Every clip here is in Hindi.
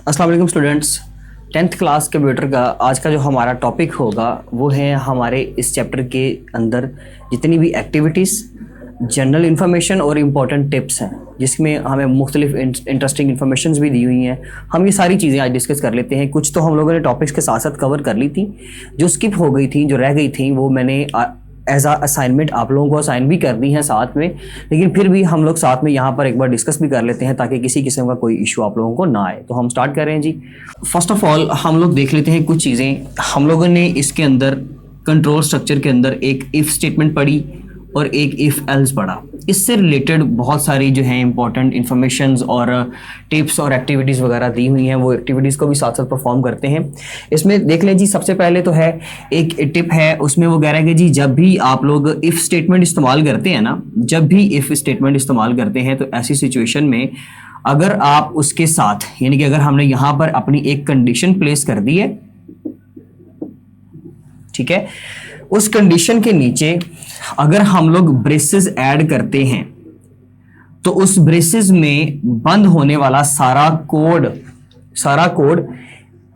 अस्सलाम वालेकुम स्टूडेंट्स, 10th क्लास कंप्यूटर का आज का जो हमारा टॉपिक होगा वो है हमारे इस चैप्टर के अंदर जितनी भी एक्टिविटीज़, जनरल इन्फॉर्मेशन और इम्पोर्टेंट टिप्स हैं, जिसमें हमें मुख्तलिफ इंटरेस्टिंग इन्फॉर्मेशन भी दी हुई हैं। हम ये सारी चीज़ें आज डिस्कस कर लेते हैं। कुछ तो हम लोगों ने टॉपिक्स के साथ साथ कवर कर ली थी, जो स्किप हो गई थी, जो रह गई थी, वो मैंने एज आ असाइनमेंट आप लोगों को असाइन भी कर दी हैं साथ में, लेकिन फिर भी हम लोग साथ में यहाँ पर एक बार डिस्कस भी कर लेते हैं ताकि किसी किस्म का कोई इशू आप लोगों को ना आए। तो हम स्टार्ट कर रहे हैं जी। फर्स्ट ऑफ ऑल हम लोग देख लेते हैं कुछ चीज़ें। हम लोगों ने इसके अंदर कंट्रोल स्ट्रक्चर के अंदर एक इफ़ स्टेटमेंट पढ़ी और एक इफ़ एल्स पढ़ा। इससे रिलेटेड बहुत सारी जो है इंपॉर्टेंट इन्फॉर्मेशंस और टिप्स और एक्टिविटीज़ वगैरह दी हुई हैं, वो एक्टिविटीज़ को भी साथ साथ परफॉर्म करते हैं। इसमें देख लें जी, सबसे पहले तो है एक टिप है, उसमें वो कह रहा है कि जी जब भी आप लोग इफ़ स्टेटमेंट इस्तेमाल करते हैं ना, जब भी इफ़ स्टेटमेंट इस्तेमाल करते हैं तो ऐसी सिचुएशन में अगर आप उसके साथ, यानी कि अगर हमने यहाँ पर अपनी एक कंडीशन प्लेस कर दी है, ठीक है, उस कंडीशन के नीचे अगर हम लोग ब्रेसेस ऐड करते हैं तो उस ब्रेसेस में बंद होने वाला सारा कोड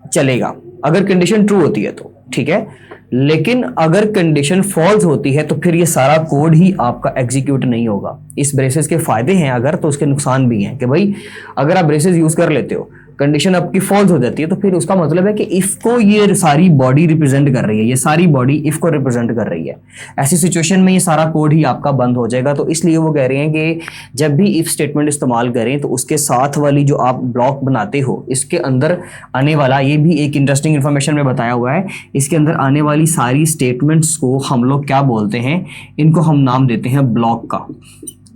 चलेगा अगर कंडीशन ट्रू होती है तो, ठीक है। लेकिन अगर कंडीशन फॉल्स होती है तो फिर ये सारा कोड ही आपका एग्जीक्यूट नहीं होगा। इस ब्रेसेस के फायदे हैं अगर, तो उसके नुकसान भी हैं कि भाई अगर आप ब्रेसेस यूज कर लेते हो, कंडीशन आपकी फॉल्स हो जाती है, तो फिर उसका मतलब है कि इफ को ये सारी बॉडी रिप्रेजेंट कर रही है, ये सारी बॉडी इफ को रिप्रेजेंट कर रही है। ऐसी सिचुएशन में ये सारा कोड ही आपका बंद हो जाएगा। तो इसलिए वो कह रहे हैं कि जब भी इफ स्टेटमेंट इस्तेमाल करें तो उसके साथ वाली जो आप ब्लॉक बनाते हो, इसके अंदर आने वाला, ये भी एक इंटरेस्टिंग इन्फॉर्मेशन में बताया हुआ है, इसके अंदर आने वाली सारी स्टेटमेंट्स को हम लोग क्या बोलते हैं, इनको हम नाम देते हैं ब्लॉक का,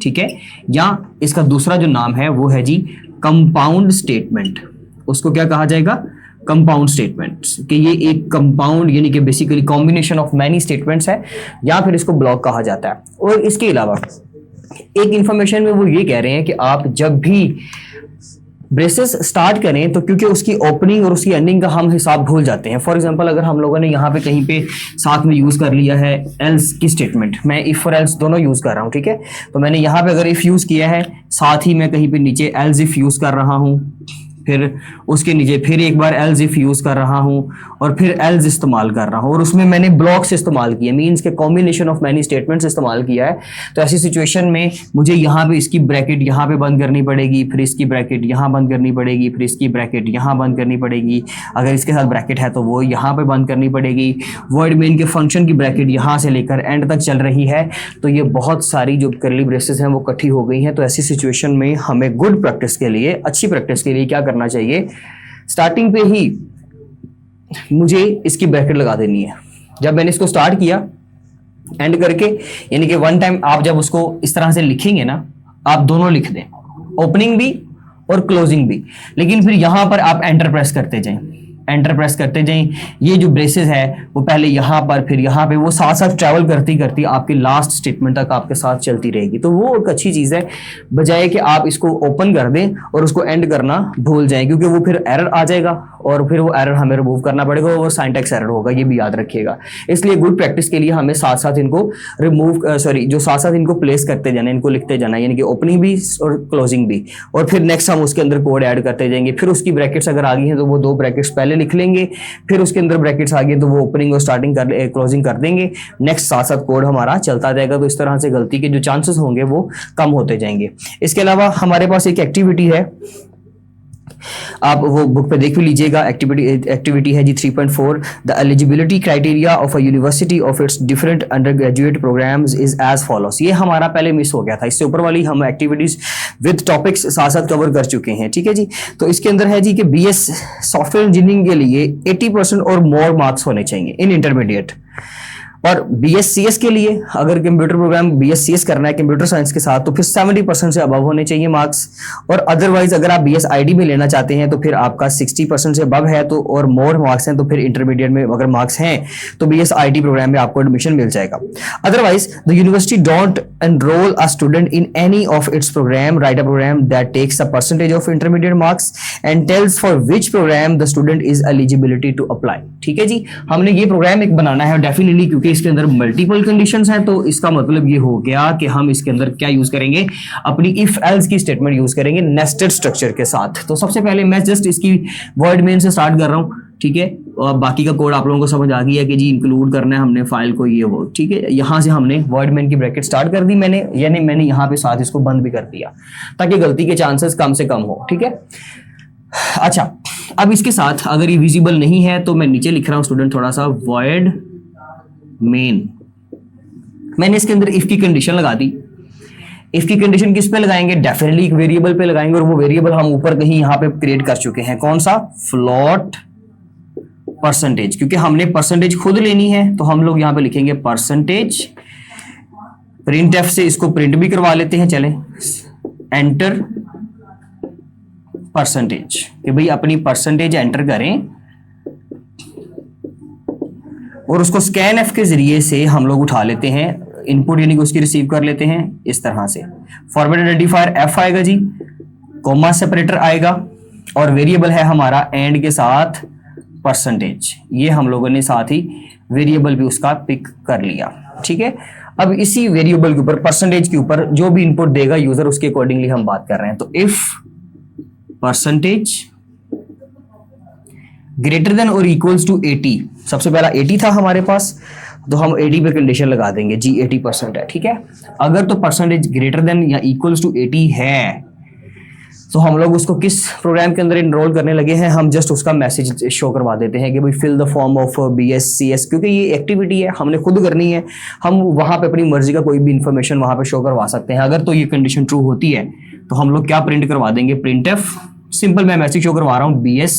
ठीक है। या इसका दूसरा जो नाम है वो है जी कंपाउंड स्टेटमेंट। उसको क्या कहा जाएगा? कंपाउंड स्टेटमेंट्स, कि ये एक कंपाउंड यानी कि basically combination of many statements है, या फिर इसको ब्लॉक कहा जाता है। और इसके अलावा एक इंफॉर्मेशन में वो ये कह रहे हैं कि आप जब भी ब्रेसेस स्टार्ट करें तो क्योंकि उसकी ओपनिंग और उसकी एंडिंग का हम हिसाब भूल जाते हैं। फॉर एग्जांपल अगर हम लोगों ने यहाँ पे कहीं पे साथ में यूज़ कर लिया है एल्स की स्टेटमेंट, मैं इफ़ और एल्स दोनों यूज़ कर रहा हूँ, ठीक है, तो मैंने यहाँ पे अगर इफ़ यूज़ किया है, साथ ही मैं कहीं पे नीचे एल्स इफ़ यूज़ कर रहा हूँ, फिर उसके नीचे फिर एक बार एल्स इफ यूज कर रहा हूं और फिर एल्स इस्तेमाल कर रहा हूं, और उसमें मैंने ब्लॉक्स इस्तेमाल किए, मींस के कॉम्बिनेशन ऑफ मैनी स्टेटमेंट्स इस्तेमाल किया है। तो ऐसी सिचुएशन में मुझे यहाँ पे इसकी ब्रैकेट यहाँ पे बंद करनी पड़ेगी, फिर इसकी ब्रैकेट यहाँ बंद करनी पड़ेगी, फिर इसकी ब्रैकेट यहाँ बंद करनी पड़ेगी, अगर इसके साथ ब्रैकेट है तो वो यहाँ पे बंद करनी पड़ेगी। वॉइड मेन के फंक्शन की ब्रैकेट यहाँ से लेकर एंड तक चल रही है, तो ये बहुत सारी जो कर्ली ब्रेसेस हैं वो इकट्ठी हो गई हैं। तो ऐसी सिचुएशन में हमें गुड प्रैक्टिस के लिए, अच्छी प्रैक्टिस के लिए क्या करना चाहिए, स्टार्टिंग पे ही मुझे इसकी ब्रैकेट लगा देनी है। जब मैंने इसको स्टार्ट किया एंड करके, यानी कि वन टाइम आप जब उसको इस तरह से लिखेंगे ना, आप दोनों लिख दें, ओपनिंग भी और क्लोजिंग भी, लेकिन फिर यहां पर आप एंटर प्रेस करते जाएं, एंटर प्रेस करते जाएं। ये जो ब्रेसेस है वो पहले यहाँ पर फिर यहाँ पे, वो साथ साथ ट्रैवल करती करती आपकी लास्ट स्टेटमेंट तक आपके साथ चलती रहेगी। तो वो एक अच्छी चीज़ है, बजाय कि आप इसको ओपन कर दें और उसको एंड करना भूल जाएं, क्योंकि वो फिर एरर आ जाएगा और फिर वो एरर हमें रिमूव करना पड़ेगा, वो सिंटैक्स एरर होगा, ये भी याद रखिएगा। इसलिए गुड प्रैक्टिस के लिए हमें साथ साथ इनको जो साथ साथ इनको प्लेस करते जाना, इनको लिखते जाना, यानी कि ओपनिंग भी और क्लोजिंग भी, और फिर नेक्स्ट हम उसके अंदर कोड ऐड करते जाएंगे। फिर उसकी ब्रैकेट्स अगर आ गई हैं तो वो 2 ब्रैकेट्स पहले लिख लेंगे, फिर उसके अंदर ब्रैकेट्स आ गए तो वो ओपनिंग और स्टार्टिंग क्लोजिंग कर देंगे, नेक्स्ट साथ साथ कोड हमारा चलता जाएगा। तो इस तरह से गलती के जो चांसेस होंगे वो कम होते जाएंगे। इसके अलावा हमारे पास एक एक्टिविटी है, आप वो बुक पे देख भी लीजिएगा। एक्टिविटी है जी 3.4, the eligibility criteria of a university of its different under graduate programs is as follows. ये हमारा पहले मिस हो गया था, इससे ऊपर वाली हम एक्टिविटीज विद टॉपिक्स साथ साथ कवर कर चुके हैं, ठीक है जी। तो इसके अंदर है जी कि बीएस सॉफ्टवेयर इंजीनियरिंग के लिए 80% और मोर मार्क्स होने चाहिए इन इंटरमीडिएट, और बीएससीएस के लिए अगर कंप्यूटर प्रोग्राम बीएससीएस करना है कंप्यूटर साइंस के साथ तो फिर 70% से अबव होने चाहिए मार्क्स, और अदरवाइज अगर आप बीएसआईडी में लेना चाहते हैं तो फिर आपका 60% से अबव है तो और मोर मार्क्स हैं तो फिर इंटरमीडिएट में अगर मार्क्स हैं तो बीएसआईडी प्रोग्राम में आपको एडमिशन मिल जाएगा। Otherwise the university don't enroll a student in any of its program, right a program that takes a percentage of intermediate marks and tells for which program the student is eligibility to apply. ठीक है जी, हमने ये प्रोग्राम एक बनाना है डेफिनेटली, क्योंकि इसके अंदर मल्टीपल कंडीशंस हैं, तो इसका मतलब ये हो गया कि हम इसके अंदर क्या यूज करेंगे, अपनी इफ एल्स की स्टेटमेंट यूज करेंगे नेस्टेड स्ट्रक्चर के साथ। तो सबसे पहले मैं जस्ट इसकी वर्ड मेन से स्टार्ट कर रहा हूँ, ठीक है, और बाकी का कोड आप लोगों को समझ आ गया है कि जी इंक्लूड करना है हमने फाइल को, ये वो, ठीक है। यहाँ से हमने वर्ड मेन की ब्रैकेट स्टार्ट कर दी मैंने, यानी मैंने यहाँ पे साथ इसको बंद भी कर दिया ताकि गलती के चांसेस कम से कम हो, ठीक है। अच्छा, अब इसके साथ अगर ये विजिबल नहीं है तो मैं नीचे लिख रहा हूं स्टूडेंट थोड़ा सा, void main। मैंने इसके अंदर इफ की कंडीशन लगा दी। इफ की कंडीशन किस पे लगाएंगे, डेफिनेटली एक वेरिएबल पे लगाएंगे, और वो वेरिएबल हम ऊपर कहीं यहां पे क्रिएट कर चुके हैं, कौन सा, फ्लोट परसेंटेज, क्योंकि हमने परसेंटेज खुद लेनी है तो हम लोग यहां पे लिखेंगे परसेंटेज। प्रिंट एफ से इसको प्रिंट भी करवा लेते हैं, चले, एंटर परसेंटेज, कि भाई अपनी परसेंटेज एंटर करें, और उसको स्कैन एफ के जरिए से हम लोग उठा लेते हैं इनपुट, यानी कि उसकी रिसीव कर लेते हैं इस तरह से। फॉर्मेट आइडेंटिफायर एफ आएगा जी, कॉमा सेपरेटर आएगा, और वेरिएबल है हमारा एंड के साथ परसेंटेज। ये हम लोगों ने साथ ही वेरिएबल भी उसका पिक कर लिया, ठीक है। अब इसी वेरिएबल के ऊपर, परसेंटेज के ऊपर जो भी इनपुट देगा यूजर, उसके अकॉर्डिंगली हम बात कर रहे हैं। तो इफ परसेंटेज ग्रेटर देन और इक्वल्स टू 80, सबसे पहला 80 था हमारे पास, तो हम 80 पे कंडीशन लगा देंगे जी 80% है, ठीक है। अगर तो परसेंटेज ग्रेटर देन या इक्वल्स टू 80 है तो हम लोग उसको किस प्रोग्राम के अंदर इनरोल करने लगे हैं, हम जस्ट उसका मैसेज शो करवा देते हैं कि भाई fill the form of BSCS, क्योंकि ये एक्टिविटी है हमने खुद करनी है, हम वहां पे अपनी मर्जी का कोई भी इंफॉर्मेशन वहां पे शो करवा सकते हैं। अगर तो ये कंडीशन ट्रू होती है तो हम लोग क्या प्रिंट करवा देंगे, प्रिंट एफ, सिंपल मैं मैसेज शो करवा रहा हूँ, BS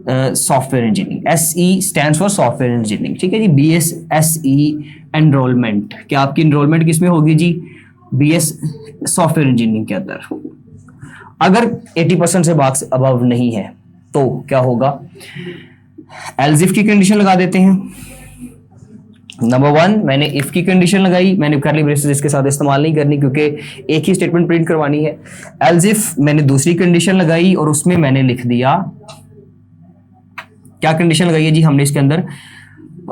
software engineering, SE stands for software engineering, ठीक है जी। BSSE एनरोलमेंट, क्या आपकी एनरोलमेंट किसमें होगी जी, BS सॉफ्टवेयर इंजीनियरिंग के अंदर। अगर 80% से मार्क्स अबव नहीं है तो क्या होगा, एल्स इफ की कंडीशन लगा देते हैं। नंबर 1 मैंने इफ की कंडीशन लगाई, मैंने करली ब्रेसेस इसके साथ इस्तेमाल नहीं करनी क्योंकि एक ही स्टेटमेंट प्रिंट करवानी है। एल्स इफ मैंने दूसरी कंडीशन लगाई और उसमें मैंने लिख दिया, क्या कंडीशन लगाई है जी हमने इसके अंदर,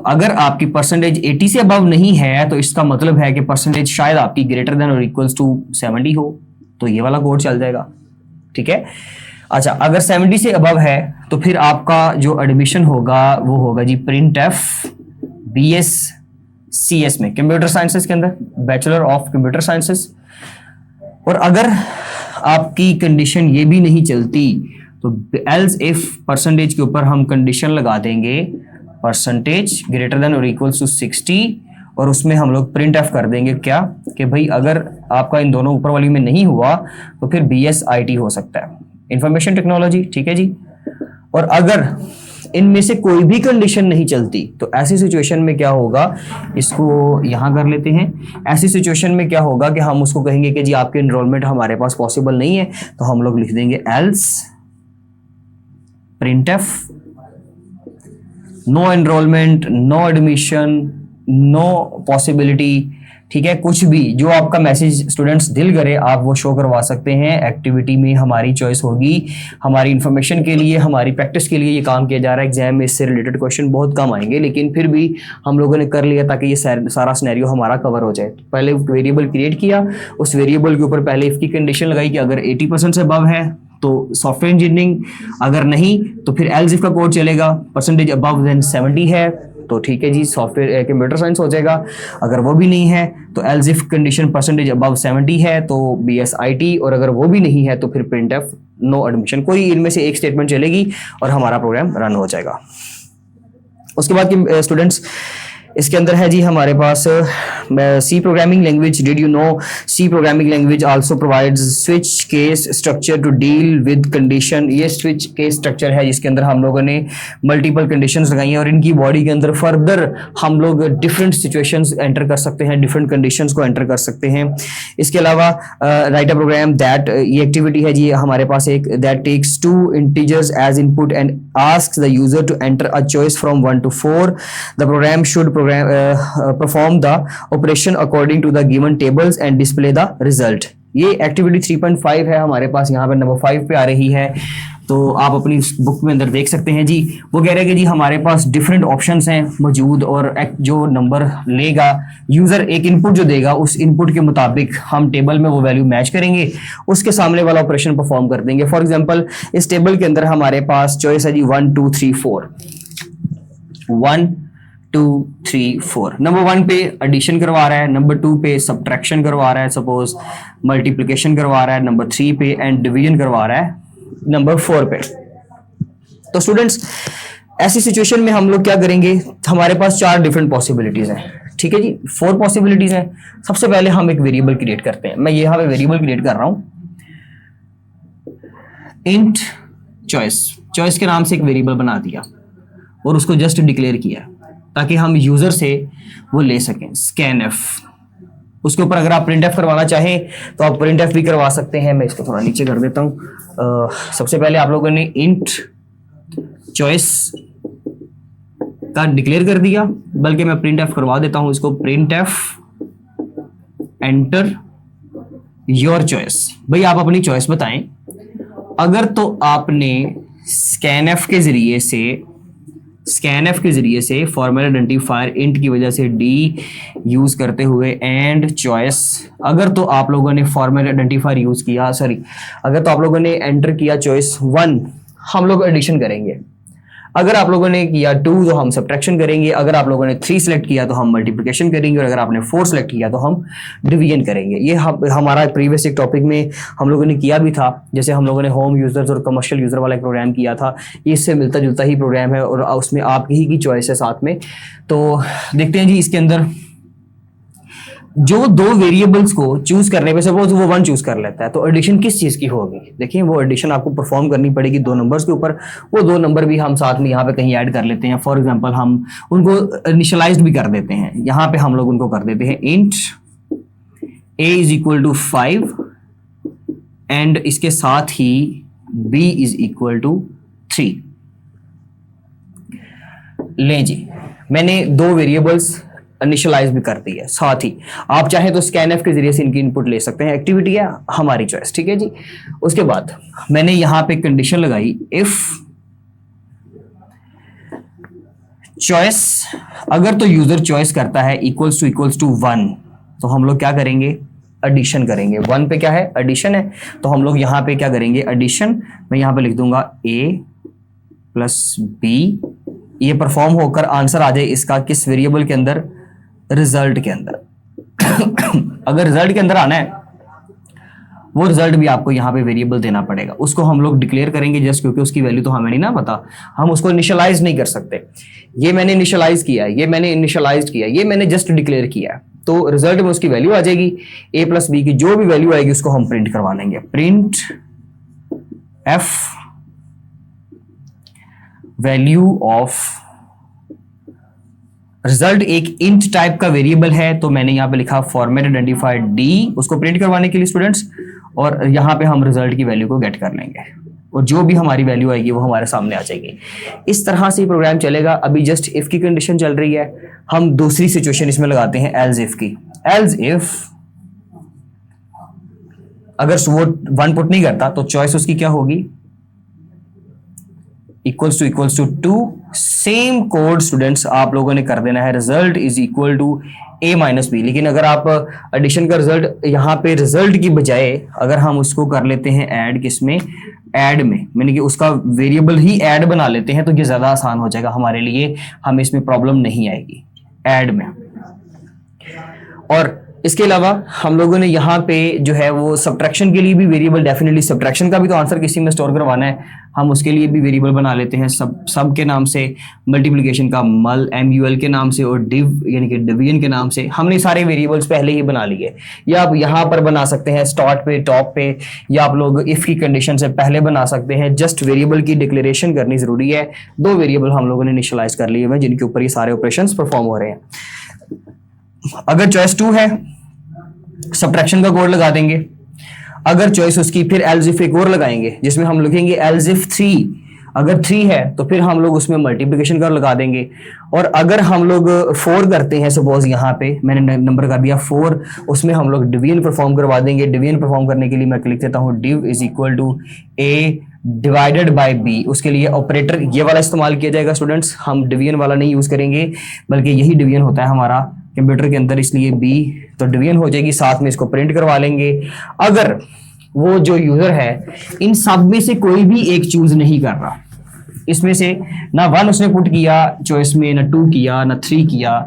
अगर आपकी परसेंटेज 80 से अबव नहीं है तो इसका मतलब है कि परसेंटेज शायद आपकी ग्रेटर देन और इक्वल्स टू 70 हो, तो ये वाला कोड चल जाएगा, ठीक है। अच्छा, अगर 70 से अबव है तो फिर आपका जो एडमिशन होगा वो होगा जी प्रिंट एफ BSCS में, कंप्यूटर साइंसेस के अंदर, बैचलर ऑफ कंप्यूटर साइंसेस। और अगर आपकी कंडीशन ये भी नहीं चलती तो एल्स इफ परसेंटेज के ऊपर हम कंडीशन लगा देंगे परसेंटेज ग्रेटर देन और इक्वल्स टू 60, और उसमें हम लोग प्रिंट एफ कर देंगे क्या, कि भाई अगर आपका इन दोनों ऊपर वाली में नहीं हुआ तो फिर BSIT हो सकता है, इंफॉर्मेशन टेक्नोलॉजी, ठीक है जी। और अगर इनमें से कोई भी कंडीशन नहीं चलती तो ऐसी सिचुएशन में क्या होगा, इसको यहां कर लेते हैं। ऐसी सिचुएशन में क्या होगा कि हम उसको कहेंगे कि जी आपके एनरोलमेंट हमारे पास पॉसिबल नहीं है, तो हम लोग लिख देंगे else print F no enrollment, no admission, no possibility, ठीक है। कुछ भी जो आपका मैसेज स्टूडेंट्स दिल करे आप वो शो करवा सकते हैं। एक्टिविटी में हमारी चॉइस होगी, हमारी इंफॉर्मेशन के लिए, हमारी प्रैक्टिस के लिए ये काम किया जा रहा है। एग्जाम में इससे रिलेटेड क्वेश्चन बहुत कम आएंगे, लेकिन फिर भी हम लोगों ने कर लिया ताकि ये सारा सिनेरियो हमारा कवर हो जाए। पहले वेरिएबल क्रिएट किया, उस वेरिएबल के ऊपर पहले इफ की कंडीशन लगाई कि अगर 80% से अबव है तो सॉफ्टवेयर इंजीनियरिंग, अगर नहीं तो फिर एल्स इफ का कोड चलेगा, परसेंटेज अबव देन 70 है तो ठीक है जी सॉफ्टवेयर कंप्यूटर साइंस हो जाएगा। अगर वो भी नहीं है तो else if condition percentage above 70 है तो BSIT, और अगर वो भी नहीं है तो फिर प्रिंट एफ नो एडमिशन। कोई इनमें से एक स्टेटमेंट चलेगी और हमारा प्रोग्राम रन हो जाएगा। उसके बाद की स्टूडेंट्स इसके अंदर है जी हमारे पास C programming language. Did you know C programming language also provides switch case structure to deal with condition. ये स्विच केस स्ट्रक्चर है जिसके अंदर हम लोगों ने मल्टीपल कंडीशंस लगाई हैं और इनकी बॉडी के अंदर फर्दर हम लोग डिफरेंट सिचुएशंस एंटर कर सकते हैं, डिफरेंट कंडीशंस को एंटर कर सकते हैं। इसके अलावा राइट अ प्रोग्राम दैट, ये एक्टिविटी है जी हमारे पास एक, that takes 2 integers as input and asks the user to enter a choice from 1 to 4. The program should perform the operation according to the given tables and display the result. ये एक्टिविटी 3.5 है हमारे पास, यहाँ पे नंबर 5 पे आ रही है। तो आप अपनी बुक में अंदर देख सकते हैं जी। वो कह रहे हैं कि जी हमारे पास डिफरेंट ऑप्शंस हैं मौजूद, और जो नंबर लेगा यूजर, एक इनपुट जो देगा उस इनपुट के मुताबिक हम टेबल में वो वैल्यू मैच करेंगे, उसके सामने वाला ऑपरेशन परफॉर्म कर देंगे। फॉर एग्जांपल इस टेबल के अंदर हमारे पास चॉइस है जी 1 2 3 4, 1 2 3 4। नंबर 1 पे एडिशन करवा रहा है, नंबर 2 पे सब्ट्रैक्शन करवा रहा है, सपोज मल्टीप्लिकेशन करवा रहा है, नंबर 3 पे एंड डिवीजन करवा रहा है नंबर 4 पे। तो स्टूडेंट्स ऐसी सिचुएशन में हम लोग क्या करेंगे, हमारे पास 4 डिफरेंट पॉसिबिलिटीज हैं, ठीक है जी, 4 पॉसिबिलिटीज हैं। सबसे पहले हम एक वेरिएबल क्रिएट करते हैं। मैं यहां पे वेरिएबल क्रिएट कर रहा हूं, इंट चॉइस के नाम से एक वेरिएबल बना दिया और उसको जस्ट डिक्लेयर किया ताकि हम यूजर से वो ले सकें, scanf। उसके ऊपर अगर आप प्रिंट एफ करवाना चाहें तो आप प्रिंट एफ भी करवा सकते हैं। मैं इसको थोड़ा नीचे कर देता हूं। सबसे पहले आप लोगों ने इंट चॉइस का डिक्लेयर कर दिया, बल्कि मैं प्रिंट एफ करवा देता हूं इसको, print F enter your choice. भाई आप अपनी चॉइस बताएं। अगर तो आपने scanf के जरिए से फॉर्मल आइडेंटिफायर इंट की वजह से डी यूज करते हुए एंड चॉइस, अगर तो आप लोगों ने फॉर्मल आइडेंटिफायर यूज किया, अगर तो आप लोगों ने एंटर किया चॉइस 1, हम लोग एडिशन करेंगे। अगर आप लोगों ने किया 2 तो हम सब्ट्रैक्शन करेंगे। अगर आप लोगों ने 3 सेलेक्ट किया तो हम मल्टीप्लिकेशन करेंगे, और अगर आपने 4 सेलेक्ट किया तो हम डिवीजन करेंगे। ये हमारा प्रीवियस एक टॉपिक में हम लोगों ने किया भी था, जैसे हम लोगों ने होम यूजर्स और कमर्शियल यूजर वाला एक प्रोग्राम किया था। ये इससे मिलता जुलता ही प्रोग्राम है और उसमें आपकी ही चॉइस है साथ में। तो देखते हैं जी इसके अंदर जो 2 वेरिएबल्स को चूज करने पे सपोज वो 1 चूज कर लेता है, तो एडिशन किस चीज की होगी। देखिए वो एडिशन आपको परफॉर्म करनी पड़ेगी 2 नंबर्स के ऊपर। वो 2 नंबर भी हम साथ में यहाँ पे कहीं ऐड कर लेते हैं। फॉर एग्जांपल हम उनको इनिशियलाइज भी कर देते हैं। यहाँ पे हम लोग उनको कर देते हैं int a is equal to 5 and इसके साथ ही b इज इक्वल टू 3। लें जी, मैंने 2 वेरिएबल्स इनिशियलाइज भी कर दी है। साथ ही आप चाहें तो scanf के जरिए से इनकी इनपुट ले सकते हैं। एक्टिविटी है हमारी चॉइस, ठीक है जी। उसके बाद मैंने यहां पे कंडीशन लगाई, इफ चॉइस, अगर तो यूजर चॉइस करता है इक्वल्स टू 1, तो हम लोग क्या करेंगे, एडिशन करेंगे। 1 पे क्या है, एडिशन है, तो हम लोग यहां पे क्या करेंगे, एडिशन। मैं यहां पे लिख दूंगा a प्लस b। ये परफॉर्म होकर आंसर आ जाए इसका किस वेरिएबल के अंदर, रिजल्ट के अंदर। अगर रिजल्ट के अंदर आना है, वो रिजल्ट भी आपको यहाँ पे वेरिएबल देना पड़ेगा। उसको हम लोग डिक्लेयर करेंगे जस्ट क्योंकि उसकी वैल्यू तो हमें नहीं ना पता, हम उसको इनिशियलाइज नहीं कर सकते। ये मैंने इनिशियलाइज किया, ये मैंने इनिशियलाइज किया, ये मैंने जस्ट डिक्लेयर किया, तो रिजल्ट में उसकी वैल्यू आ जाएगी। a प्लस बी की जो भी वैल्यू आएगी उसको हम प्रिंट करवा लेंगे। Print f value of result एक इंट टाइप का वेरिएबल है, तो मैंने यहां पे लिखा फॉर्मेट आइडेंटिफायर d, उसको प्रिंट करवाने के लिए स्टूडेंट्स, और यहां पे हम रिजल्ट की वैल्यू को गेट कर लेंगे और जो भी हमारी वैल्यू आएगी वो हमारे सामने आ जाएगी। इस तरह से प्रोग्राम चलेगा। अभी जस्ट इफ की कंडीशन चल रही है, हम दूसरी सिचुएशन इसमें लगाते हैं एल्स इफ की। एल्स इफ अगर वो 1 पुट नहीं करता तो चॉइस उसकी क्या होगी, equals to 2। Same code students आप लोगों ने कर देना है, result is equal to a minus B. लेकिन अगर आप एडिशन का रिजल्ट यहाँ पे रिजल्ट की बजाय अगर हम उसको कर लेते हैं ऐड, किसमें, ऐड में, मैंने कि उसका वेरिएबल ही ऐड बना लेते हैं, तो ये ज्यादा आसान हो जाएगा हमारे लिए, हमें इसमें प्रॉब्लम नहीं आएगी ऐड में। और इसके अलावा हम लोगों ने यहाँ पे जो है वो सब्ट्रैक्शन के लिए भी वेरिएबल, डेफिनेटली सब्ट्रैक्शन का भी तो आंसर किसी में स्टोर करवाना है, हम उसके लिए भी वेरिएबल बना लेते हैं सब के नाम से, मल्टीप्लिकेशन का मल MUL के नाम से, और डिव यानी कि डिवीजन के नाम से। हमने सारे वेरिएबल्स पहले ही बना लिए, या आप यहाँ पर बना सकते हैं स्टार्ट पे, टॉप पे, या आप लोग इफ की कंडीशन से पहले बना सकते हैं। जस्ट वेरिएबल की डिक्लेरेशन करनी जरूरी है। 2 वेरिएबल हम लोगों ने इनिशियलाइज कर लिए हैं जिनके ऊपर ये सारे ऑपरेशंस परफॉर्म हो रहे हैं। अगर चॉइस 2 है, सब्ट्रैक्शन का कोड लगा देंगे। अगर चॉइस उसकी, फिर एल्स इफ एक और लगाएंगे जिसमें हम लिखेंगे एल्स इफ 3। अगर 3 है तो फिर हम लोग उसमें मल्टीप्लिकेशन का लगा देंगे। और अगर हम लोग 4 करते हैं, सपोज यहाँ पे मैंने नंबर कर दिया 4, उसमें हम लोग डिवीजन परफॉर्म करवा देंगे। डिवीजन परफॉर्म करने के लिए मैं लिख देता हूँ div is equal to a divided by B, उसके लिए ऑपरेटर ये वाला इस्तेमाल किया जाएगा स्टूडेंट्स, हम डिवीजन वाला नहीं यूज करेंगे, बल्कि यही डिवीजन होता है हमारा कंप्यूटर के अंदर, इसलिए बी तो डिवीजन हो जाएगी, साथ में इसको प्रिंट करवा लेंगे। अगर वो जो यूजर है इन सब में से कोई भी एक चूज नहीं कर रहा, इसमें से ना 1 उसने पुट किया चॉइस में, ना 2 किया, ना 3 किया,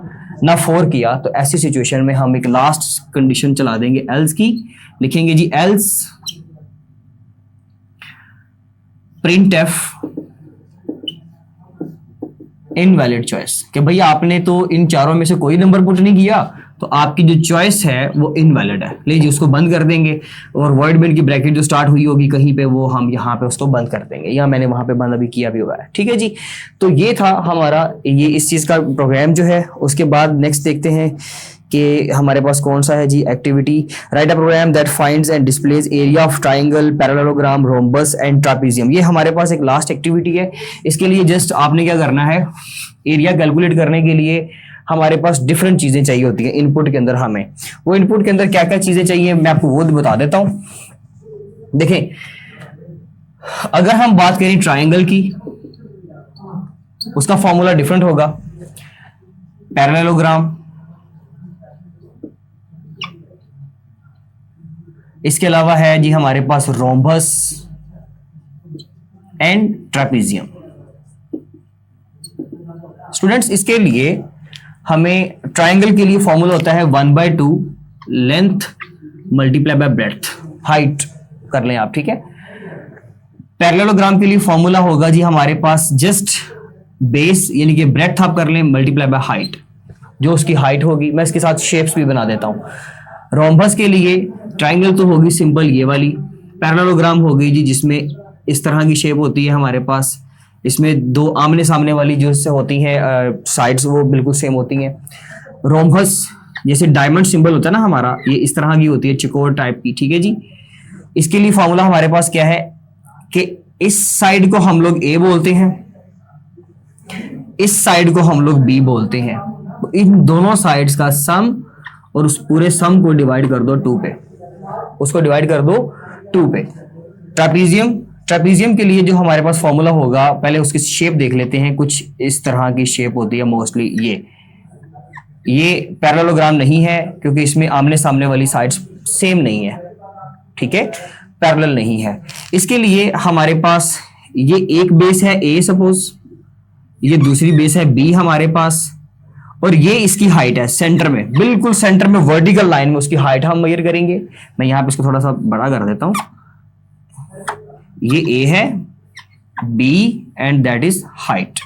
ना 4 किया, तो ऐसी सिचुएशन में हम एक लास्ट कंडीशन चला देंगे एल्स की, लिखेंगे जी एल्स printf इनवैलिड चॉइस, कि भैया आपने तो इन चारों में से कोई नंबर पुट नहीं किया, तो आपकी जो चॉइस है वो इनवैलिड है, लीजिए उसको बंद कर देंगे, और वॉइड मेन की ब्रैकेट जो स्टार्ट हुई होगी कहीं पे वो हम यहाँ पे उसको बंद कर देंगे, या मैंने वहां पे बंद अभी किया भी हुआ है, ठीक है जी। तो ये था हमारा ये इस चीज का प्रोग्राम जो है। उसके बाद नेक्स्ट देखते हैं कि हमारे पास कौन सा है जी, activity write a program that finds and displays area of triangle, parallelogram, rhombus and trapezium. ये हमारे पास एक लास्ट एक्टिविटी है। इसके लिए जस्ट आपने क्या करना है, एरिया कैलकुलेट करने के लिए हमारे पास डिफरेंट चीजें चाहिए होती है इनपुट के अंदर। हमें वो इनपुट के अंदर क्या क्या चीजें चाहिए मैं आपको वो बता देता हूं। देखें, अगर हम बात करें ट्राइंगल की, उसका फॉर्मूला डिफरेंट होगा, पैरेललोग्राम, इसके अलावा है जी हमारे पास रोम्बस एंड ट्रापीजियम। स्टूडेंट्स, इसके लिए हमें ट्राइंगल के लिए फॉर्मूला होता है 1/2 length multiply by breadth, height कर लें आप, ठीक है। पैरेललोग्राम के लिए फॉर्मूला होगा जी हमारे पास जस्ट बेस यानी कि ब्रेड्थ आप कर लें मल्टीप्लाई बाय हाइट, जो उसकी हाइट होगी। मैं इसके साथ शेप्स भी बना देता हूं। रोम्बस के लिए ट्राइंगल तो होगी सिंपल ये वाली, पैरेललोग्राम हो गई जी जिसमें इस तरह की शेप होती है हमारे पास, इसमें दो आमने सामने वाली जो से होती हैं साइड्स वो बिल्कुल सेम होती हैं। रोम्बस जैसे डायमंड सिंबल होता है ना हमारा, ये इस तरह की होती है चकोर टाइप की, ठीक है जी। इसके लिए फॉर्मूला हमारे पास क्या है कि इस साइड को हम लोग ए बोलते हैं, इस साइड को हम लोग बी बोलते हैं। इन दोनों साइड्स का सम और उस पूरे सम को डिवाइड कर दो 2 पे, उसको डिवाइड कर दो 2 पे। ट्रापीजियम के लिए जो हमारे पास फॉर्मूला होगा, पहले उसकी शेप देख लेते हैं। कुछ इस तरह की शेप होती है मोस्टली। ये पैरेललोग्राम नहीं है क्योंकि इसमें आमने सामने वाली साइड्स सेम नहीं है, ठीक है, पैरेलल नहीं है। इसके लिए हमारे पास ये एक बेस है ए सपोज, ये दूसरी बेस है बी हमारे पास, और ये इसकी हाइट है सेंटर में, बिल्कुल सेंटर में वर्टिकल लाइन में उसकी हाइट हम मेजर करेंगे। मैं यहां पे इसको थोड़ा सा बड़ा कर देता हूं। ये ए है, B and that is height.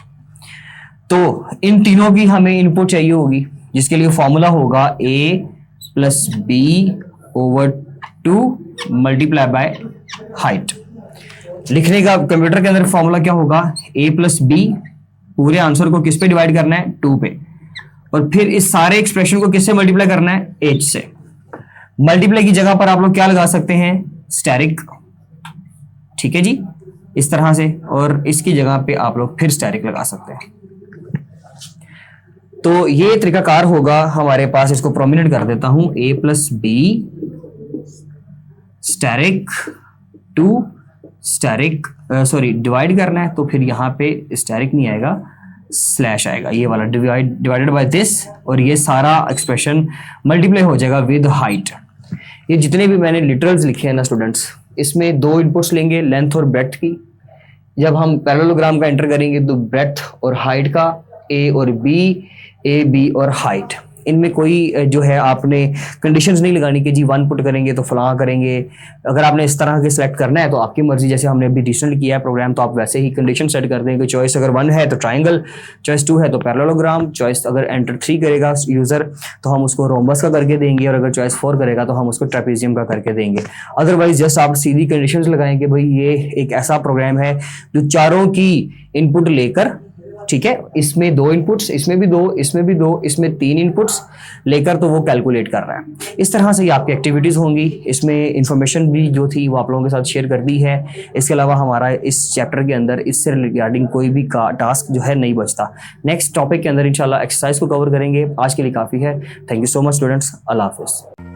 तो इन तीनों की हमें इनपुट चाहिए होगी, जिसके लिए फॉर्मूला होगा a plus B over 2 multiply by height. लिखने का कंप्यूटर के अंदर फॉर्मूला क्या होगा, a प्लस बी, पूरे आंसर को किस पे डिवाइड करना है 2 पे, और फिर इस सारे एक्सप्रेशन को किससे मल्टीप्लाई करना है h से। मल्टीप्लाई की जगह पर आप लोग क्या लगा सकते हैं, स्टेरिक, ठीक है जी, इस तरह से, और इसकी जगह पे आप लोग फिर स्टेरिक लगा सकते हैं। तो ये तरीकाकार होगा हमारे पास, इसको प्रोमिनेंट कर देता हूं, a plus B asterisk 2 asterisk, sorry divide करना है तो फिर यहाँ पे स्टेरिक नहीं आएगा, स्लैश आएगा, ये वाला डिवाइडेड बाय दिस, और ये सारा एक्सप्रेशन मल्टीप्लाई हो जाएगा विद हाइट। ये जितने भी मैंने लिटरल्स लिखे हैं ना स्टूडेंट्स, इसमें 2 इनपुट्स लेंगे, लेंथ और ब्रेड्थ की। जब हम पैरेललोग्राम का एंटर करेंगे तो ब्रेड्थ और हाइट का, ए और बी, ए बी और हाइट, इनमें कोई जो है आपने कंडीशंस नहीं लगानी कि जी 1 पुट करेंगे तो फलां करेंगे। अगर आपने इस तरह के सिलेक्ट करना है तो आपकी मर्जी, जैसे हमने अभी रिसेंटली किया है प्रोग्राम, तो आप वैसे ही कंडीशन सेट कर देंगे। चॉइस अगर 1 है तो ट्राइंगल, चॉइस 2 है तो पैरेललोग्राम, चॉइस अगर एंटर 3 करेगा यूजर तो हम उसको रोम्बस का करके देंगे, और अगर चॉइस 4 करेगा तो हम उसको ट्रेपेजियम का करके देंगे। अदरवाइज जस्ट आप सीधी कंडीशंस लगाएं कि भाई ये एक ऐसा प्रोग्राम है जो चारों की इनपुट लेकर, ठीक है, इसमें 2 इनपुट्स, इसमें भी 2, इसमें भी 2, इसमें 3 इनपुट्स लेकर तो वो कैलकुलेट कर रहा है। इस तरह से ये आपकी एक्टिविटीज होंगी। इसमें इंफॉर्मेशन भी जो थी वो आप लोगों के साथ शेयर कर दी है। इसके अलावा हमारा इस चैप्टर के अंदर इससे रिगार्डिंग कोई भी टास्क जो है नहीं बचता। नेक्स्ट टॉपिक के अंदर इंशाल्लाह एक्सरसाइज को कवर करेंगे। आज के लिए काफ़ी है। Thank you so much students, अल्लाह हाफिज़।